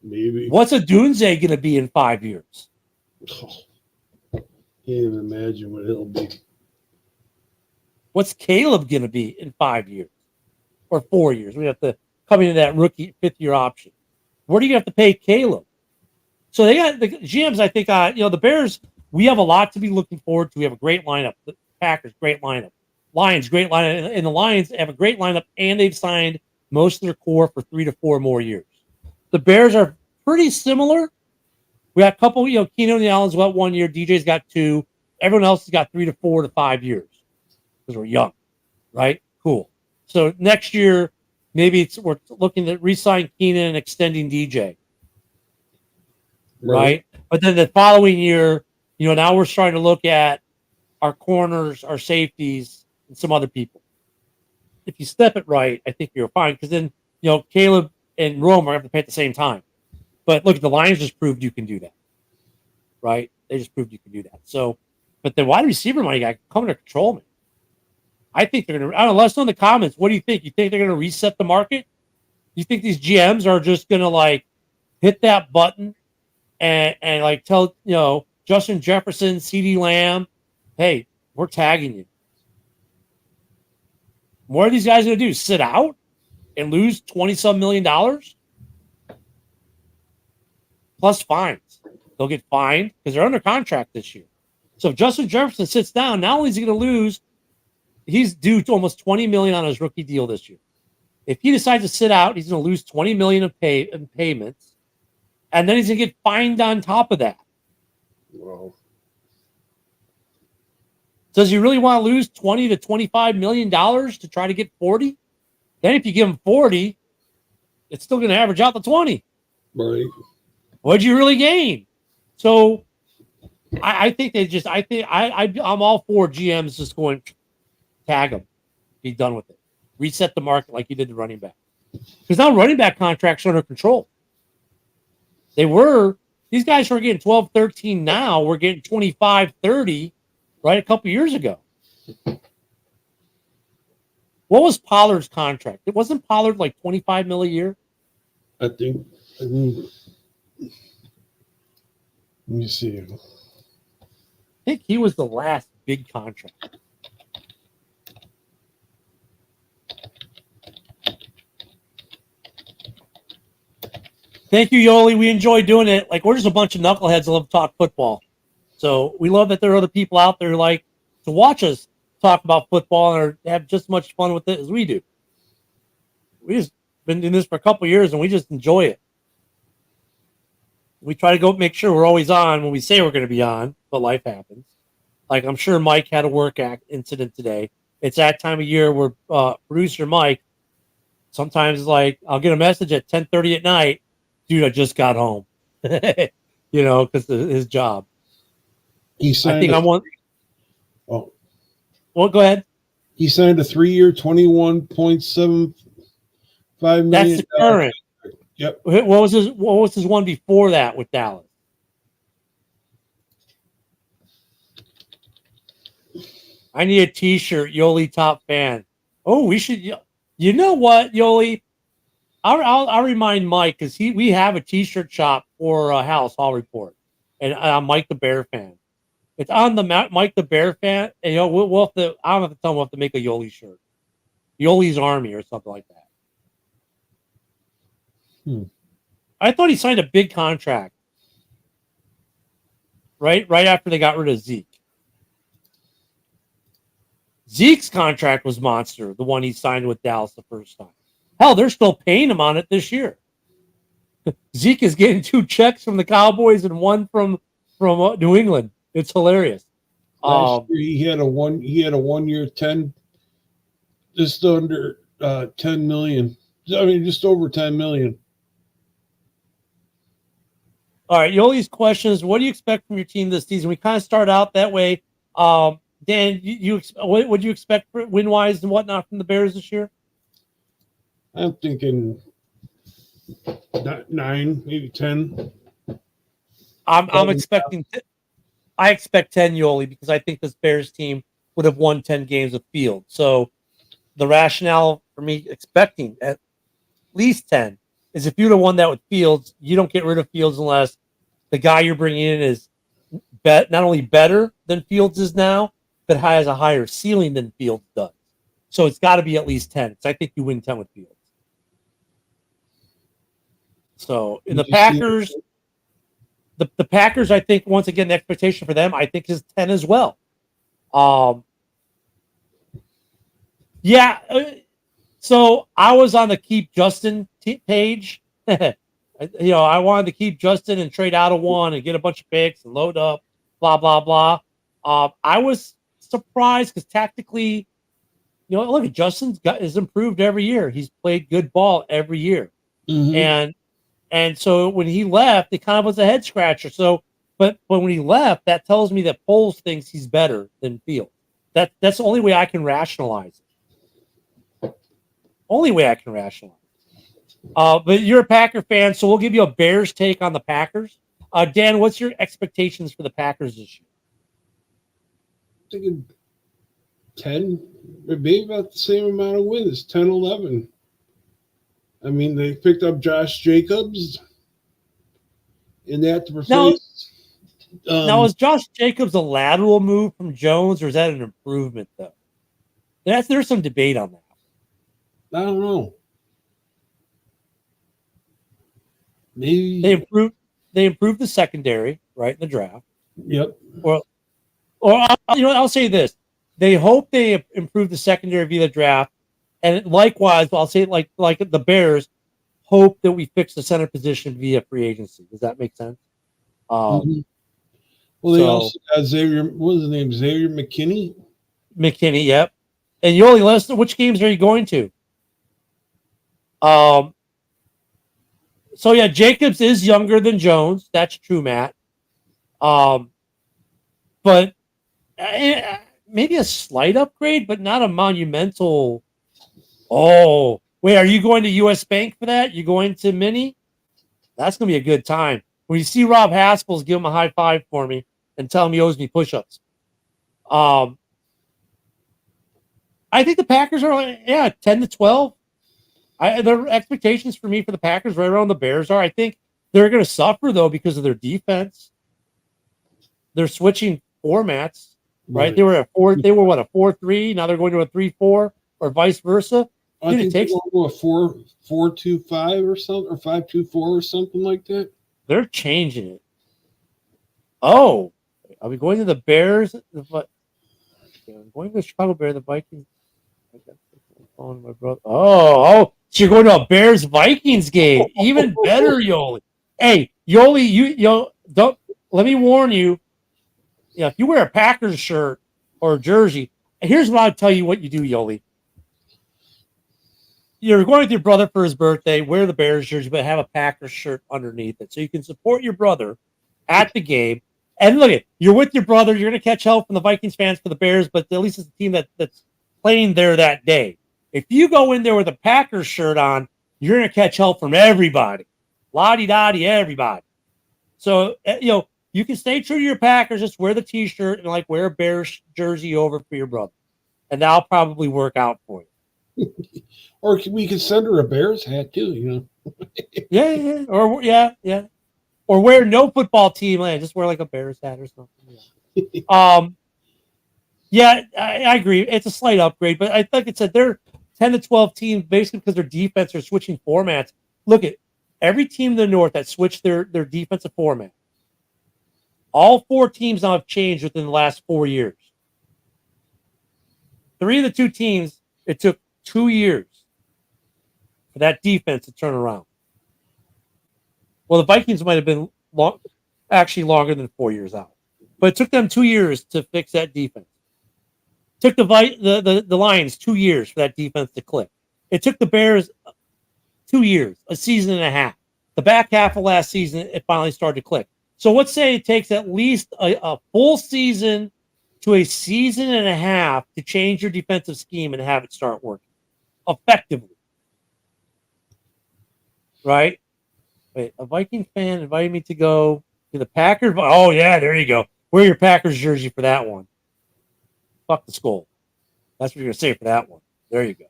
Maybe. What's a Dunze going to be in 5 years? Can't even imagine what it'll be. What's Caleb going to be in 5 years or 4 years? We have to coming to that rookie 5th-year option. Where do you have to pay Caleb? So they got the GMs, I think, the Bears, we have a lot to be looking forward to. We have a great lineup. The Packers, great lineup. Lions, great lineup. And the Lions have a great lineup, and they've signed most of their core for 3 to 4 more years. The Bears are pretty similar. We got a couple, Keenan Allen's got 1 year. DJ's got 2. Everyone else has got 3 to 4 to 5 years because we're young, right? Cool. So next year, maybe we're looking at re-signing Keenan and extending DJ, right? But then the following year, now we're starting to look at our corners, our safeties, and some other people. If you step it right, I think you're fine because then, Caleb and Rome are going to pay at the same time. But look, the Lions just proved you can do that, right? They just proved you can do that. So, but the wide receiver money guy coming to control me. I think they're going to, I don't know, let us know in the comments. What do you think? You think they're going to reset the market? You think these GMs are just going to hit that button and tell, Justin Jefferson, CeeDee Lamb, hey, we're tagging you. What are these guys going to do? Sit out and lose $20-some million? Plus fines. They'll get fined because they're under contract this year. So if Justin Jefferson sits down, not only is he going to lose, he's due to almost $20 million on his rookie deal this year. If he decides to sit out, he's going to lose $20 million in payments, and then he's going to get fined on top of that. Wow. Does he really want to lose $20 to $25 million to try to get 40? Then if you give him 40, it's still going to average out to 20. Right. What'd you really gain? So I think I'm all for GMs just going tag him, be done with it, reset the market like you did the running back. Because now running back contracts are under control. These guys who are getting 12, 13 now, we're getting 25, 30, right, a couple years ago. What was Pollard's contract? It wasn't Pollard like $25 million a year? I think let me see. I think he was the last big contract. Thank you, Yoli. We enjoy doing it. We're just a bunch of knuckleheads that love to talk football. So we love that there are other people out there to watch us talk about football and have just as much fun with it as we do. We just been doing this for a couple of years and we just enjoy it. We try to go make sure we're always on when we say we're going to be on, but life happens. I'm sure Mike had a work incident today. It's that time of year where producer Mike sometimes I'll get a message at 10:30 at night. Dude, I just got home. Because of his job. He signed. I think I want. Oh, well, go ahead. He signed a 3-year, $21.75 million. That's the current. Yep. What was his one before that with Dallas? I need a T-shirt, Yoli top fan. Oh, we should. You know what, Yoli? I'll remind Mike because we have a T-shirt shop for Halas Hall Report, and I'm Mike the Bear fan. It's on the Mike the Bear fan, and we'll have to. I don't have to tell him we'll have to make a Yoli shirt, Yoli's Army or something like that. I thought he signed a big contract right after they got rid of Zeke. Zeke's contract was monster, the one he signed with Dallas the first time. Hell, they're still paying him on it this year. Zeke is getting 2 checks from the Cowboys and 1 from New England. It's hilarious. Last year he had a 1 year 10, just under 10 million. I mean, just over 10 million. All right, Yoli's questions. What do you expect from your team this season? We kind of start out that way. Dan, what would you expect win-wise and whatnot from the Bears this year? I'm thinking 9, maybe 10. I'm expecting. I expect 10, Yoli, because I think this Bears team would have won 10 games with Fields. So the rationale for me expecting at least 10 is if you'd have won that with Fields, you don't get rid of Fields unless the guy you're bringing in is not only better than Fields is now, but has a higher ceiling than Fields does. So it's got to be at least 10. So I think you win 10 with Fields. So in Did the you see Packers, the Packers, I think once again the expectation for them, I think, is 10 as well. Yeah. So I was on the keep Justin page. I wanted to keep Justin and trade out of one and get a bunch of picks and load up, blah blah blah. I was surprised because tactically, look at has improved every year. He's played good ball every year, Mm-hmm. and so when he left, it kind of was a head scratcher. So, but when he left, that tells me that Poles thinks he's better than Fields. That's the only way I can rationalize it. Only way I can rationalize. But you're a Packer fan, so we'll give you a Bears take on the Packers. Dan, what's your expectations for the Packers this year? Thinking 10, maybe about the same amount of wins, 10, 11. I mean, they picked up Josh Jacobs in that to Now, replace. is Josh Jacobs a lateral move from Jones, or is that an improvement though? There's some debate on that. I don't know. Maybe they improved the secondary right in the draft. Yep. Or I'll say this: they hope they improve the secondary via the draft, and likewise, I'll say like the Bears hope that we fix the center position via free agency. Does that make sense? Mm-hmm. Well, they also got Xavier. What was his name? Xavier McKinney. McKinney, yep. And you only listen. Which games are you going to? So yeah, Jacobs is younger than Jones. That's true, Matt. But maybe a slight upgrade, but not a monumental. Oh, wait, are you going to U.S. Bank for that? You going to Mini? That's going to be a good time. When you see Rob Haskell's, give him a high five for me and tell him he owes me push-ups. I think the Packers are, 10 to 12. Their expectations for me for the Packers right around the Bears are. I think they're going to suffer, though, because of their defense. They're switching formats, right? They were a 4-3. Now they're going to a 3-4 or vice versa. I think they're going to a 4-2-5 or something, or 5-2-4 or something like that. They're changing it. Oh, are we going to the Bears? I'm going to the Chicago Bears, the Vikings. My brother. Oh, so you're going to a Bears Vikings game. Even better, Yoli. Hey, Yoli, don't let me warn you. If you wear a Packers shirt or a jersey, here's what I'll tell you what you do, Yoli. You're going with your brother for his birthday, wear the Bears jersey, but have a Packers shirt underneath it. So you can support your brother at the game. And look, you're with your brother. You're going to catch hell from the Vikings fans for the Bears, but at least it's a team that's playing there that day. If you go in there with a Packers shirt on, you're going to catch hell from everybody. La-di-da-di, everybody. So, you can stay true to your Packers, just wear the T-shirt and wear a Bears jersey over for your brother. And that'll probably work out for you. Or we could send her a Bears hat too, yeah. Or wear no football team. Just wear a Bears hat or something. Yeah. I agree. It's a slight upgrade, but I think it said they're 10 to 12 teams basically because their defense are switching formats. Look at every team in the North that switched their defensive format. All 4 teams now have changed within the last 4 years. 3 of the 2 teams, it took 2 years for that defense to turn around. Well, the Vikings might have been actually longer than 4 years out. But it took them 2 years to fix that defense. It took the Lions 2 years for that defense to click. It took the Bears 2 years, a season and a half. The back half of last season, it finally started to click. So let's say it takes at least a full season to a season and a half to change your defensive scheme and have it start working effectively. Right? Wait, a Viking fan invited me to go to the Packers. Oh, yeah, there you go. Wear your Packers jersey for that one. Fuck the skull. That's what you're going to say for that one. There you go.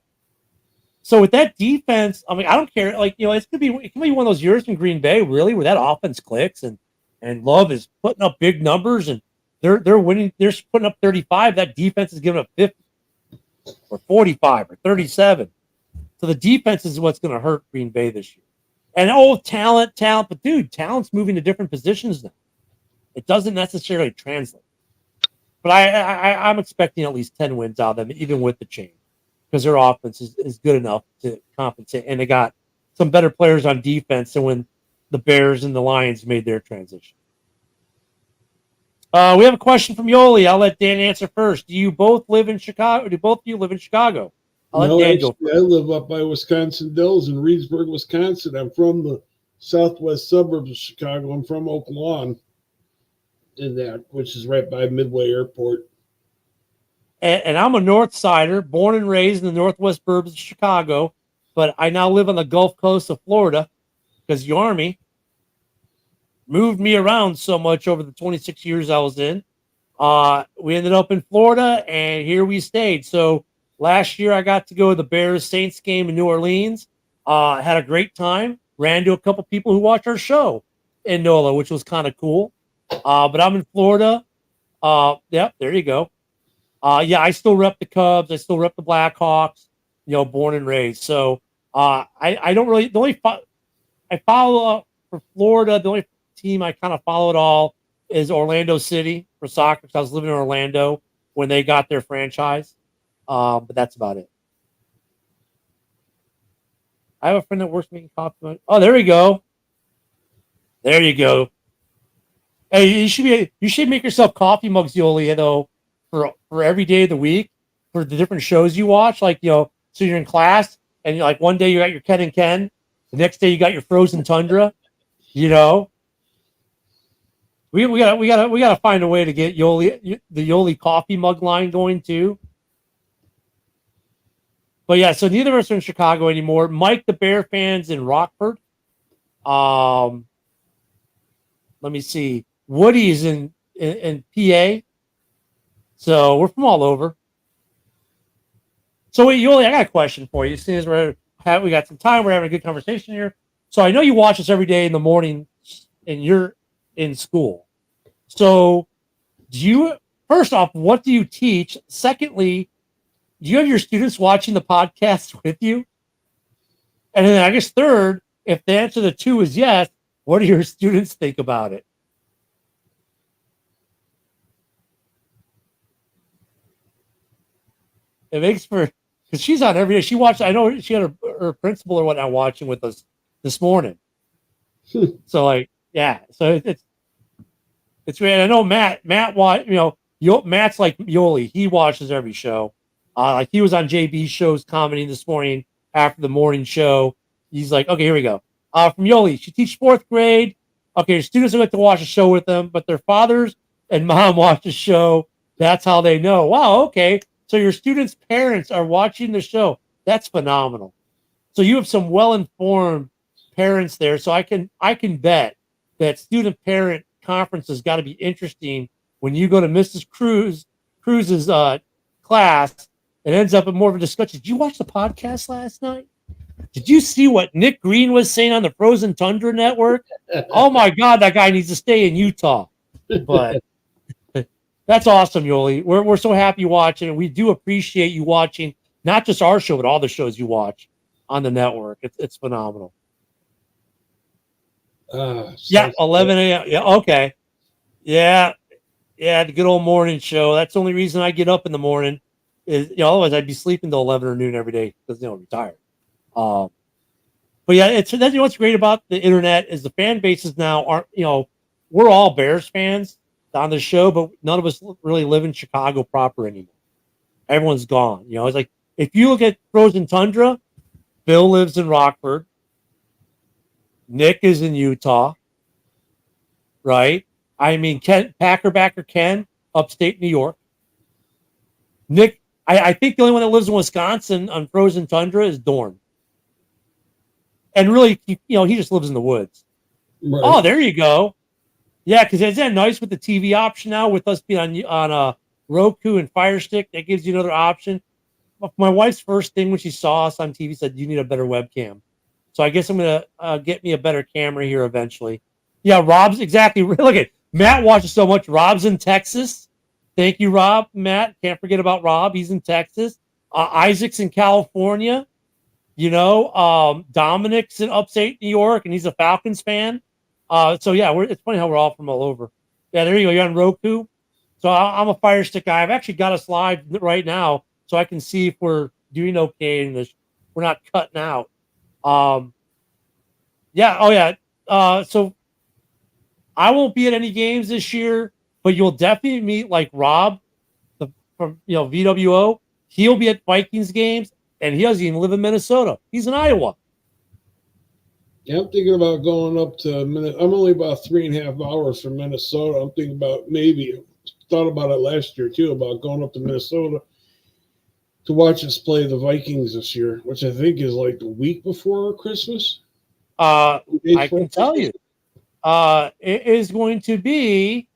So with that defense, I don't care. It could be one of those years in Green Bay, really, where that offense clicks and Love is putting up big numbers and they're winning. They're putting up 35. That defense is giving up 50 or 45 or 37. So the defense is what's going to hurt Green Bay this year. And talent, but dude, talent's moving to different positions now. It doesn't necessarily translate. But I'm expecting at least 10 wins out of them, even with the change, because their offense is good enough to compensate, and they got some better players on defense than when the Bears and the Lions made their transition. We have a question from Yoli. I'll let Dan answer first. Do you both live in Chicago? Or do both of you live in Chicago? I'll let Dan go first. I live up by Wisconsin Dells in Reedsburg, Wisconsin. I'm from the southwest suburbs of Chicago. I'm from Oak Lawn, which is right by Midway Airport. And I'm a North Sider, born and raised in the northwest burbs of Chicago, but I now live on the Gulf Coast of Florida because the Army moved me around so much over the 26 years I was in. We ended up in Florida, and here we stayed. So last year I got to go to the Bears-Saints game in New Orleans. Had a great time. Ran into a couple people who watch our show in NOLA, which was kind of cool. But I'm in Florida. Yep, there you go. I still rep the Cubs. I still rep the Blackhawks, born and raised. So I don't really, I follow for Florida. The only team I kind of follow at all is Orlando City for soccer, because I was living in Orlando when they got their franchise. But that's about it. I have a friend that works making coffee. Oh, there we go. There you go. Hey, you should make yourself coffee mugs, Yoli, though, for every day of the week for the different shows you watch. Like, so you're in class and like one day you got your Ken and Ken, the next day you got your Frozen Tundra. We gotta find a way to get the Yoli coffee mug line going too. But yeah, so neither of us are in Chicago anymore. Mike, the Bear fans in Rockford. Let me see. Woody's in PA. So we're from all over. So Yoli, I got a question for you. Seeing as we got some time, we're having a good conversation here. So I know you watch us every day in the morning, and you're in school. So first off, what do you teach? Secondly, do you have your students watching the podcast with you? And then I guess third, if the answer to 2 is yes, what do your students think about it? It makes for, because she's on every day. She watched, I know she had her principal or whatnot watching with us this morning. So so it's great. I know Matt Matt's like Yoli. He watches every show. Like he was on JB's shows commenting this morning after the morning show. He's like, okay, here we go. From Yoli, she teaches 4th grade. Okay, your students don't get to watch a show with them, but their fathers and mom watch the show. That's how they know. Wow, okay. So your students' parents are watching the show. That's phenomenal. So you have some well-informed parents there. So I can bet that student-parent conference has got to be interesting when you go to Mrs. Cruz's class. It ends up in more of a discussion. Did you watch the podcast last night? Did you see what Nick Green was saying on the Frozen Tundra Network? Oh my God, that guy needs to stay in Utah. But that's awesome, Yoli. We're so happy watching, and we do appreciate you watching not just our show, but all the shows you watch on the network. It's phenomenal. 11 a.m. Yeah, okay. Yeah, the good old morning show. That's the only reason I get up in the morning. Is otherwise I'd be sleeping till 11 or noon every day because I'm retired. But yeah, that's what's great about the internet is the fan bases now aren't we're all Bears fans on the show, but none of us really live in Chicago proper anymore. Everyone's gone. It's like if you look at Frozen Tundra, Bill lives in Rockford. Nick is in Utah, right? I mean, Packerbacker Ken, upstate New York. Nick, I think the only one that lives in Wisconsin on Frozen Tundra is Dorn. And really, he just lives in the woods. Right. Oh, there you go. Yeah, because isn't that nice with the TV option now with us being on Roku and Fire Stick? That gives you another option. My wife's first thing when she saw us on TV said, you need a better webcam. So I guess I'm going to get me a better camera here eventually. Yeah, Rob's exactly. Look at Matt watches so much. Rob's in Texas. Thank you, Rob. Matt, can't forget about Rob. He's in Texas. Isaac's in California. Dominic's in upstate New York, and he's a Falcons fan. So yeah, it's funny how we're all from all over. Yeah, there you go. You're on Roku. So I'm a Fire Stick guy. I've actually got us live right now, so I can see if we're doing okay and we're not cutting out. Yeah. Oh yeah. So I won't be at any games this year, but you'll definitely meet like Rob from VWO. He'll be at Vikings games, and he doesn't even live in Minnesota. He's in Iowa. Yeah, I'm thinking about going up to Minnesota. I'm only about 3.5 hours from Minnesota. I'm thinking about maybe, thought about it last year too, about going up to Minnesota to watch us play the Vikings this year, which I think is like the week before Christmas. I can tell you. It is going to be,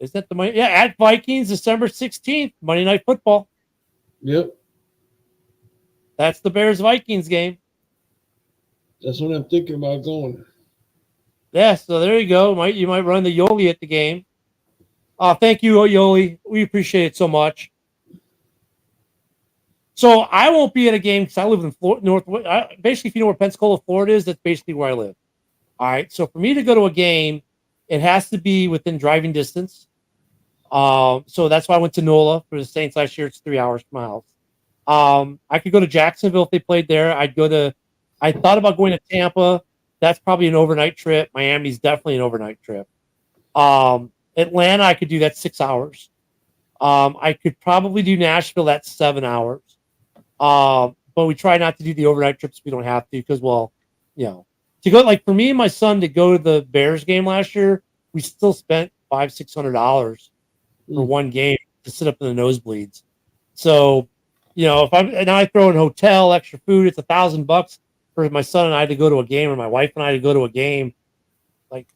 is that the Monday? Yeah, at Vikings, December 16th, Monday Night Football. Yep. That's the Bears-Vikings game. That's what I'm thinking about going. Yeah, so there you go. You might run the Yoli at the game. Thank you, Yoli. We appreciate it so much. So I won't be at a game because I live in Florida, basically, if you know where Pensacola, Florida is, that's basically where I live. All right. So for me to go to a game, it has to be within driving distance. So that's why I went to NOLA for the Saints last year. It's 3 hours from my house. I could go to Jacksonville if they played there. I thought about going to Tampa. That's probably an overnight trip. Miami's definitely an overnight trip. Atlanta, I could do that 6 hours. I could probably do Nashville. That's 7 hours. But we try not to do the overnight trips if we don't have to because, to go, like for me and my son to go to the Bears game last year, we still spent $500-600 for one game to sit up in the nosebleeds. So, if I throw in hotel, extra food, it's $1,000 for my son and I to go to a game, or my wife and I to go to a game. Like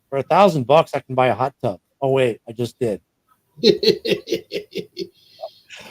for $1,000, I can buy a hot tub. Oh wait, I just did.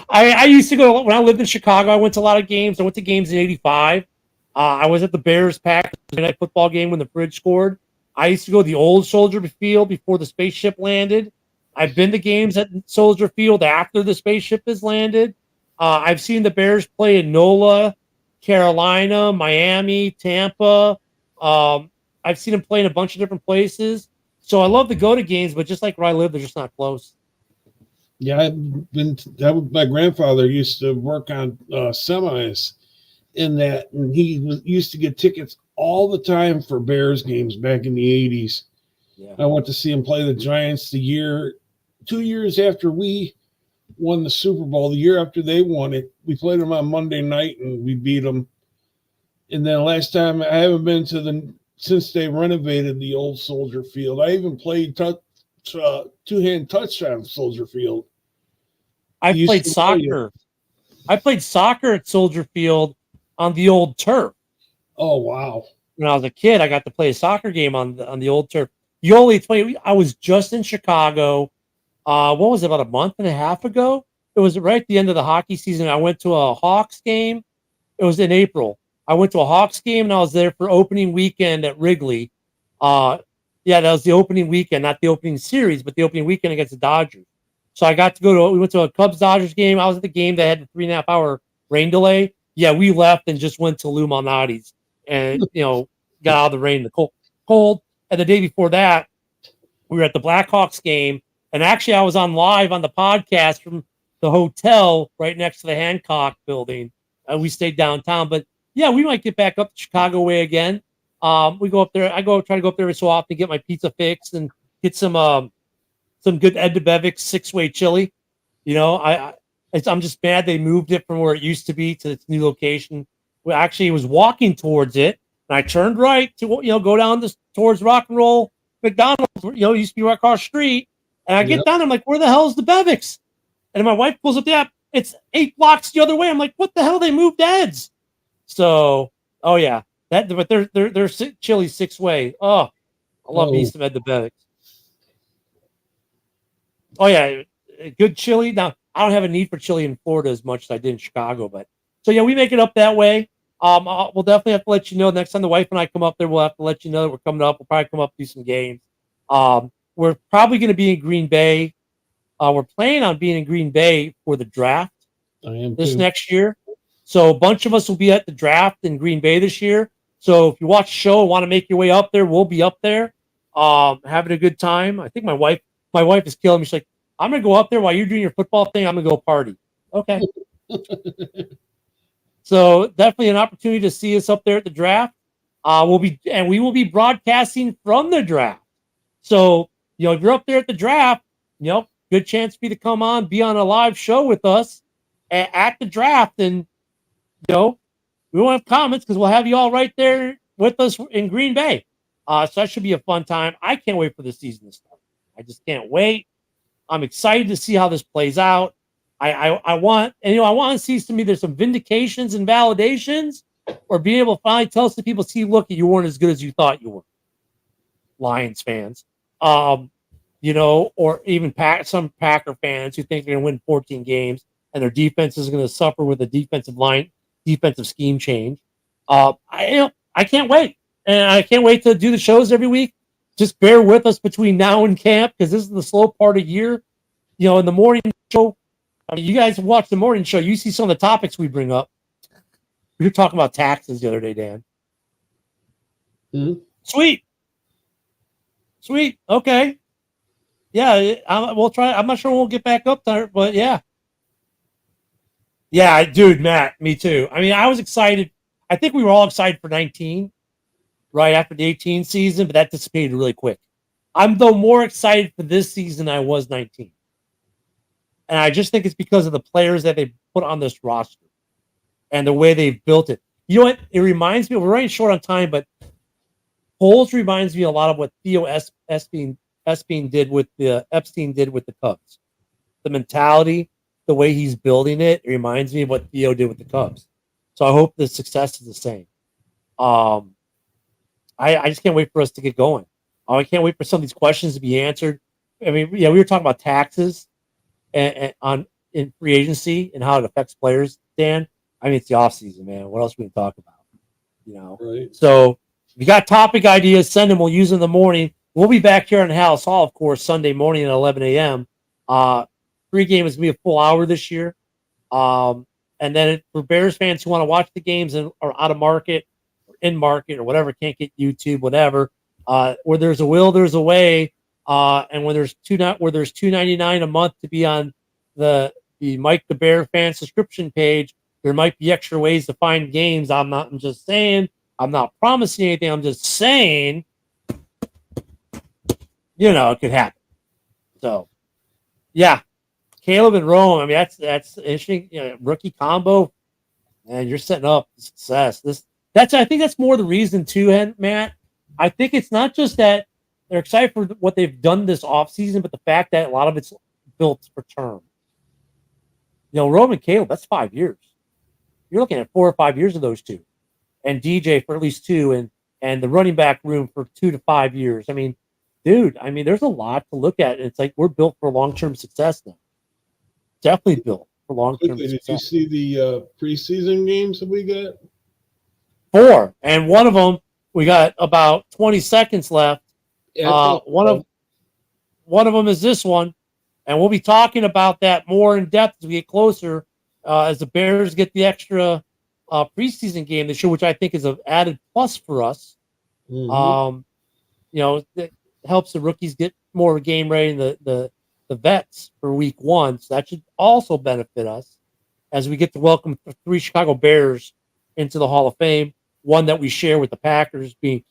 I used to go when I lived in Chicago. I went to a lot of games. I went to games in '85. I was at the Bears Packers night football game when the Bridge scored. I used to go to the old Soldier Field before the spaceship landed. I've been to games at Soldier Field after the spaceship has landed. I've seen the Bears play in NOLA, Carolina, Miami, Tampa. I've seen them play in a bunch of different places. So I love to go to games, but just like where I live, they're just not close. Yeah, my grandfather used to work on semis in that, and he used to get tickets all the time for Bears games back in the 80s. Yeah. I went to see him play the Giants 2 years after we won the Super Bowl. The year after they won it, we played them on Monday night and we beat them. And then last time, I haven't been to since they renovated the old Soldier Field. I even played two-hand touchdown at Soldier Field. I played soccer. I played soccer at Soldier Field on the old turf. Oh, wow. When I was a kid, I got to play a soccer game on the old turf. Yoli, I was just in Chicago. What was it, about a month and a half ago? It was right at the end of the hockey season. I went to a Hawks game. It was in April. I went to a Hawks game, and I was there for opening weekend at Wrigley. That was the opening weekend, not the opening series, but the opening weekend against the Dodgers. So I got to we went to a Cubs-Dodgers game. I was at the game that had the 3.5-hour rain delay. Yeah, we left and just went to Lou Malnati's and, got out of the rain in the cold. And the day before that, we were at the Blackhawks game. And actually, I was on live on the podcast from the hotel right next to the Hancock building. We stayed downtown. But, yeah, we might get back up the Chicago way again. We go up there. I try to go up there every so often to get my pizza fixed and get some good Ed DeBevic 6-way chili. I'm just mad they moved it from where it used to be to its new location. We actually was walking towards it, and I turned right to go down towards Rock and Roll McDonald's. It used to be right across the street. And I get down, I'm like, where the hell is the Bevics? And my wife pulls up the app. It's 8 blocks the other way. I'm like, what the hell? They moved Ed's. So, oh yeah, but they're chili 6-way. Oh, I love me some Ed DeBevics. Oh yeah, good chili. Now I don't have a need for chili in Florida as much as I did in Chicago, but so yeah, we make it up that way. We'll definitely have to let you know next time the wife and I come up there. We'll have to let you know that we're coming up. We'll probably come up do some games. We're probably going to be in Green Bay. We're planning on being in Green Bay for the draft next year. So a bunch of us will be at the draft in Green Bay this year. So if you watch the show and want to make your way up there, we'll be up there, having a good time. I think my wife is killing me. She's like, I'm gonna go up there while you're doing your football thing. I'm gonna go party. Okay. So definitely an opportunity to see us up there at the draft. We will be broadcasting from the draft. So, if you're up there at the draft, good chance for you to come on, be on a live show with us at the draft. And, we won't have comments because we'll have you all right there with us in Green Bay. So that should be a fun time. I can't wait for the season to start. I just can't wait. I'm excited to see how this plays out. I want to see there's some vindications and validations, or being able to finally tell some people, see, look, you weren't as good as you thought you were. Lions fans, or even some Packer fans who think they're going to win 14 games and their defense is going to suffer with a defensive scheme change. I can't wait, and I can't wait to do the shows every week. Just bear with us between now and camp because this is the slow part of year. In the morning show, you guys watch the morning show. You see some of the topics we bring up. We were talking about taxes the other day, Dan. Mm-hmm. Sweet. Okay. Yeah, we'll try. I'm not sure we'll get back up there, but yeah. Yeah, dude, Matt, me too. I mean, I was excited. I think we were all excited for 19, right after the 18 season, but that dissipated really quick. I'm, though, more excited for this season than I was 19. And I just think it's because of the players that they put on this roster and the way they've built it. You know what? It reminds me, we're running short on time, but Foles reminds me a lot of what Theo Epstein did with the Cubs. The mentality, the way he's building it, reminds me of what Theo did with the Cubs. So I hope the success is the same. I just can't wait for us to get going. I can't wait for some of these questions to be answered. I mean, we were talking about taxes and in free agency and how it affects players, Dan. I mean, it's the offseason, man. What else are we going to talk about? Right. So if you got topic ideas, send them. We'll use them in the morning. We'll be back here in Halas Hall, of course, Sunday morning at 11 a.m. Pregame is going to be a full hour this year. And then for Bears fans who want to watch the games and are out of market or in market or whatever, can't get YouTube, whatever, where there's a will, there's a way. And when there's $2.99 a month to be on the Mike the Bear fan subscription page, there might be extra ways to find games. I'm just saying. I'm not promising anything. I'm just saying, it could happen. So, yeah, Caleb and Rome. I mean, that's interesting. Rookie combo, and you're setting up success. I think that's more the reason too, Matt. I think it's not just that they're excited for what they've done this offseason, but the fact that a lot of it's built for term. Rome and Caleb, that's 5 years. You're looking at 4 or 5 years of those two. And DJ for at least 2, and the running back room for 2 to 5 years. I mean, dude, there's a lot to look at. It's like we're built for long-term success now. Definitely built for long-term success. Did you see the preseason games that we got? 4, and one of them we got about 20 seconds left. One of them is this one, and we'll be talking about that more in depth as we get closer, as the Bears get the extra preseason game this year, which I think is an added plus for us. Mm-hmm. It helps the rookies get more game ready and the vets for week 1. So that should also benefit us as we get to welcome 3 Chicago Bears into the Hall of Fame. One that we share with the Packers being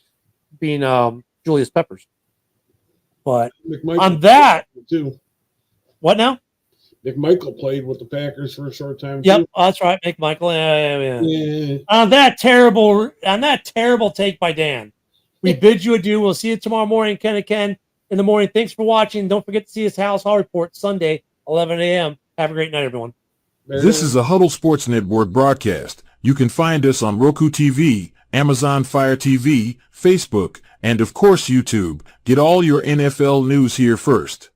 Julius Peppers. But McMichael on that, too. What now? McMichael played with the Packers for a short time. Yep, too. that's right, McMichael. Yeah. On that terrible take by Dan, we bid you adieu. We'll see you tomorrow morning, Ken and Ken in the morning. Thanks for watching. Don't forget to see us Halas Hall Report Sunday, 11 a.m. Have a great night, everyone. This is a Huddle Sports Network broadcast. You can find us on Roku TV, Amazon Fire TV, Facebook, and of course YouTube. Get all your NFL news here first.